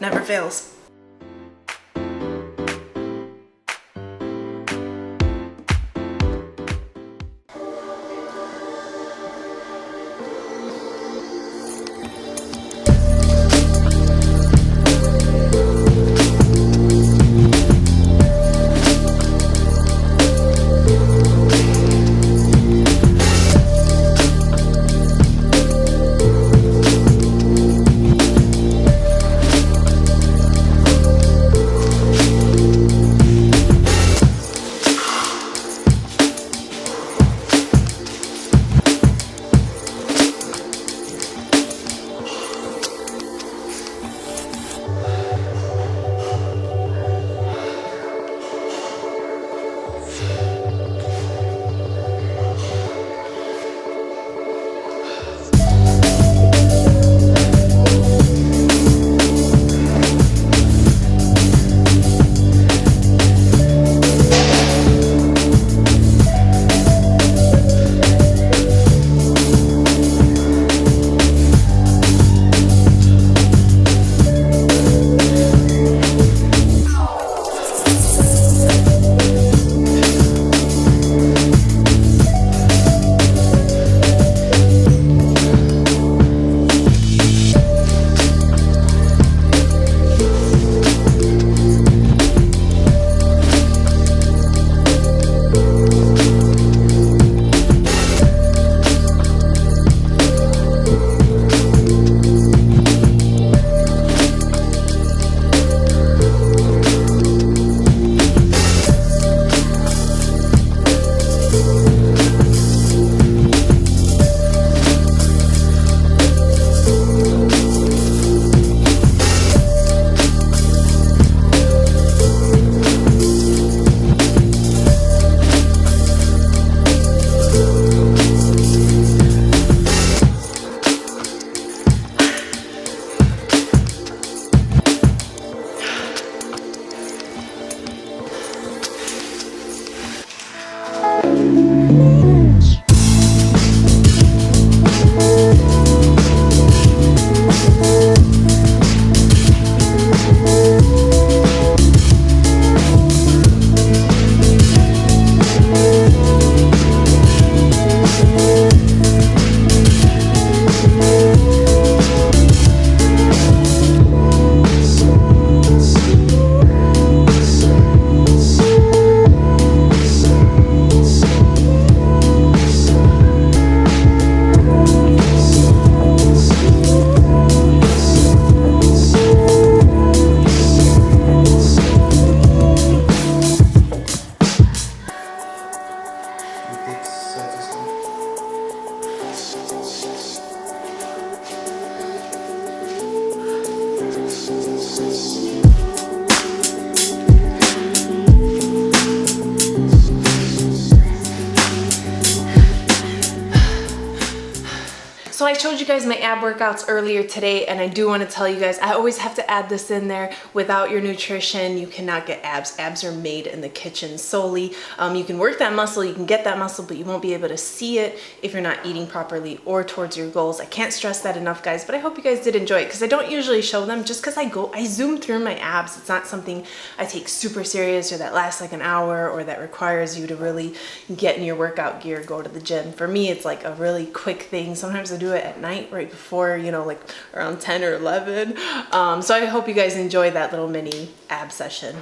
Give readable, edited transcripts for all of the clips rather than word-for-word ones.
never fails. So I showed you guys my ab workouts earlier today, and I do want to tell you guys, I always have to add this in there. Without your nutrition, you cannot get abs. Abs are made in the kitchen solely. You can work that muscle, you can get that muscle, but you won't be able to see it if you're not eating properly or towards your goals. I can't stress that enough, guys, but I hope you guys did enjoy it, because I don't usually show them just because I zoom through my abs. It's not something I take super serious or that lasts like an hour or that requires you to really get in your workout gear, go to the gym. For me, it's like a really quick thing. Sometimes I do it at night right before, you know, like around 10 or 11. So I hope you guys enjoy that little mini ab session.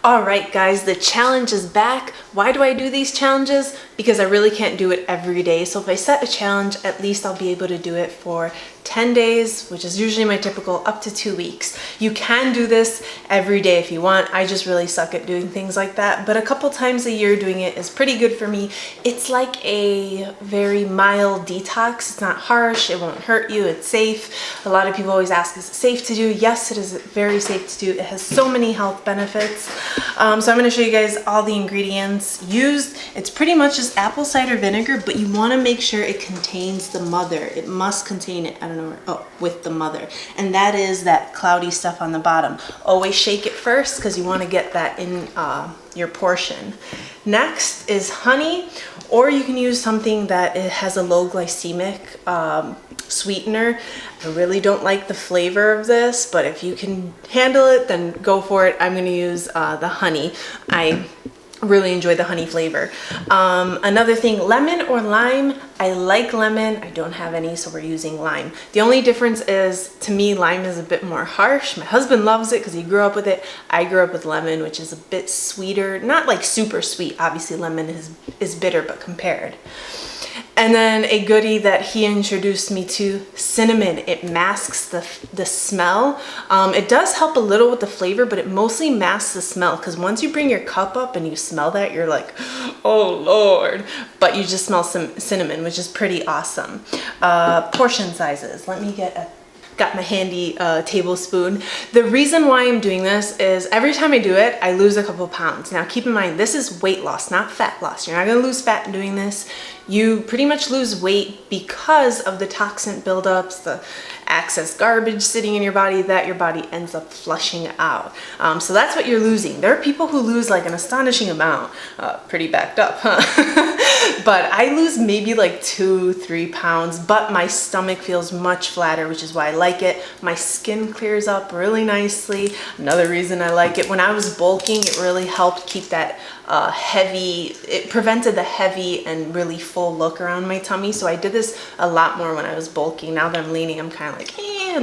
All right, guys, the challenge is back. Why do I do these challenges? Because I really can't do it every day. So if I set a challenge, at least I'll be able to do it for 10 days, which is usually my typical, up to 2 weeks. You can do this every day if you want. I just really suck at doing things like that. But a couple times a year doing it is pretty good for me. It's like a very mild detox. It's not harsh. It won't hurt you. It's safe. A lot of people always ask, is it safe to do? Yes, it is very safe to do. It has so many health benefits. So I'm going to show you guys all the ingredients used. It's pretty much just apple cider vinegar, but you want to make sure it contains the mother. It must contain it, I don't know where, oh, with the mother. And that is that cloudy stuff on the bottom. Always shake it first because you want to get that in your portion. Next is honey, or you can use something that it has a low glycemic sweetener. I really don't like the flavor of this, but if you can handle it, then go for it. I'm going to use the honey. I really enjoy the honey flavor. Another thing, lemon or lime. I like lemon. I don't have any, so we're using lime. The only difference is, to me, lime is a bit more harsh. My husband loves it because he grew up with it. I grew up with lemon, which is a bit sweeter. Not like super sweet. Obviously, lemon is bitter, but compared. And then a goodie that he introduced me to, cinnamon. It masks the smell. It does help a little with the flavor, but it mostly masks the smell, because once you bring your cup up and you smell that, you're like, oh Lord. But you just smell some cinnamon, which is pretty awesome. Portion sizes. Let me got my handy tablespoon. The reason why I'm doing this is every time I do it, I lose a couple pounds. Now keep in mind, this is weight loss, not fat loss. You're not gonna lose fat doing this. You pretty much lose weight because of the toxin buildups, the excess garbage sitting in your body that your body ends up flushing out. So that's what you're losing. There are people who lose like an astonishing amount. Pretty backed up, huh? But I lose maybe like 2-3 pounds, but my stomach feels much flatter, which is why I like it. My skin clears up really nicely. Another reason I like it, when I was bulking, it really helped keep that heavy, it prevented the heavy and really full look around my tummy. So I did this a lot more when I was bulking. Now that I'm leaning, I'm kind of like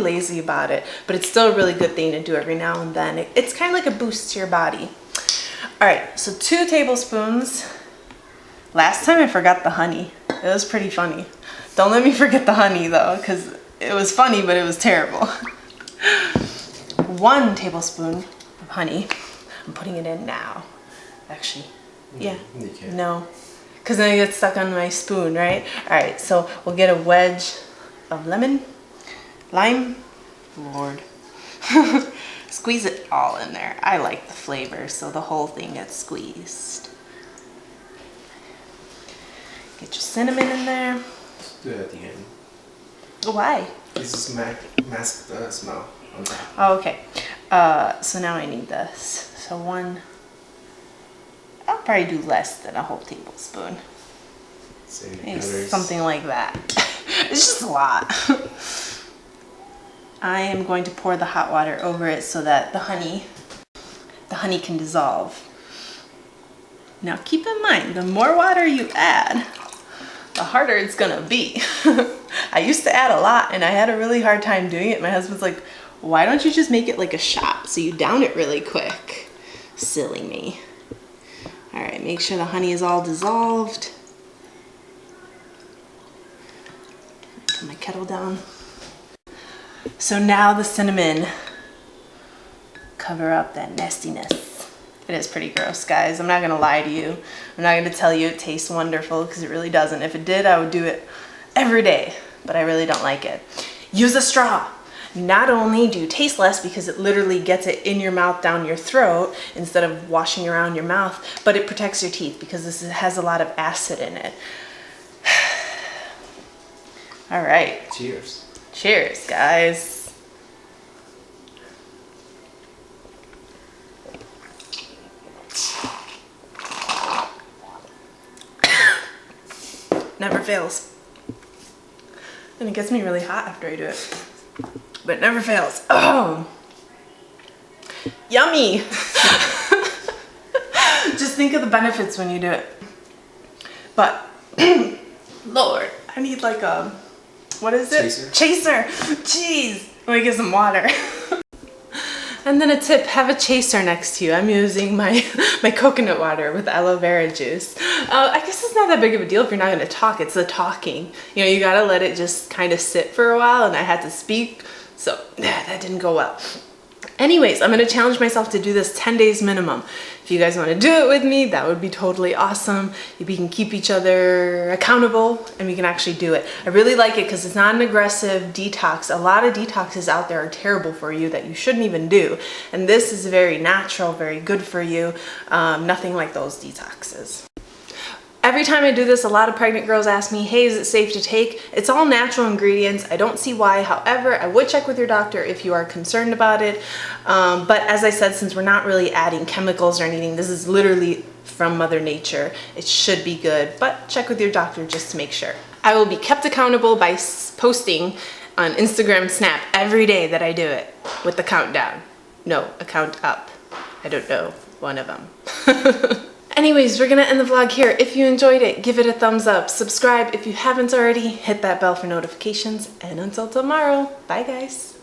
lazy about it, but it's still a really good thing to do every now and then. It's kind of like a boost to your body. All right, so 2 tablespoons. Last time I forgot the honey. It was pretty funny. Don't let me forget the honey though, because it was funny, but it was terrible. 1 tablespoon of honey. I'm putting it in now. Actually, yeah, no, because then I get stuck on my spoon, right? All right, so we'll get a wedge of lime, Lord. Squeeze it all in there. I like the flavor, so the whole thing gets squeezed. Get your cinnamon in there. Do it at the end. Why? This is mask the smell on top. Oh, okay. So now I need this. So 1. I'll probably do less than a whole tablespoon. Maybe something like that. It's just a lot. I am going to pour the hot water over it so that the honey can dissolve. Now keep in mind, the more water you add, the harder it's gonna be. I used to add a lot and I had a really hard time doing it. My husband's like, why don't you just make it like a shot so you down it really quick? Silly me. All right, make sure the honey is all dissolved. Put my kettle down. So now the cinnamon, cover up that nastiness. It is pretty gross, guys. I'm not gonna lie to you. I'm not gonna tell you it tastes wonderful, because it really doesn't. If it did, I would do it every day, but I really don't like it. Use a straw. Not only do you taste less because it literally gets it in your mouth, down your throat, instead of washing around your mouth, but it protects your teeth because this has a lot of acid in it. All right. Cheers. Cheers, guys. Never fails. And it gets me really hot after I do it. But it never fails. Oh, yummy. Just think of the benefits when you do it. But Lord, I need like a, what is it? Chaser. Jeez. Let me get some water. And then a tip, have a chaser next to you. I'm using my coconut water with aloe vera juice. I guess it's not that big of a deal if you're not gonna talk, it's the talking. You know, you gotta let it just kind of sit for a while, and I had to speak, so that didn't go well. Anyways, I'm gonna challenge myself to do this 10 days minimum. If you guys wanna do it with me, that would be totally awesome. We can keep each other accountable and we can actually do it. I really like it because it's not an aggressive detox. A lot of detoxes out there are terrible for you that you shouldn't even do. And this is very natural, very good for you. Nothing like those detoxes. Every time I do this, a lot of pregnant girls ask me, hey, is it safe to take? It's all natural ingredients. I don't see why. However, I would check with your doctor if you are concerned about it. But as I said, since we're not really adding chemicals or anything, this is literally from Mother Nature. It should be good, but check with your doctor just to make sure. I will be kept accountable by posting on Instagram Snap every day that I do it with the countdown. No, a count up. I don't know, one of them. Anyways, we're gonna end the vlog here. If you enjoyed it, give it a thumbs up. Subscribe if you haven't already. Hit that bell for notifications. And until tomorrow, bye guys.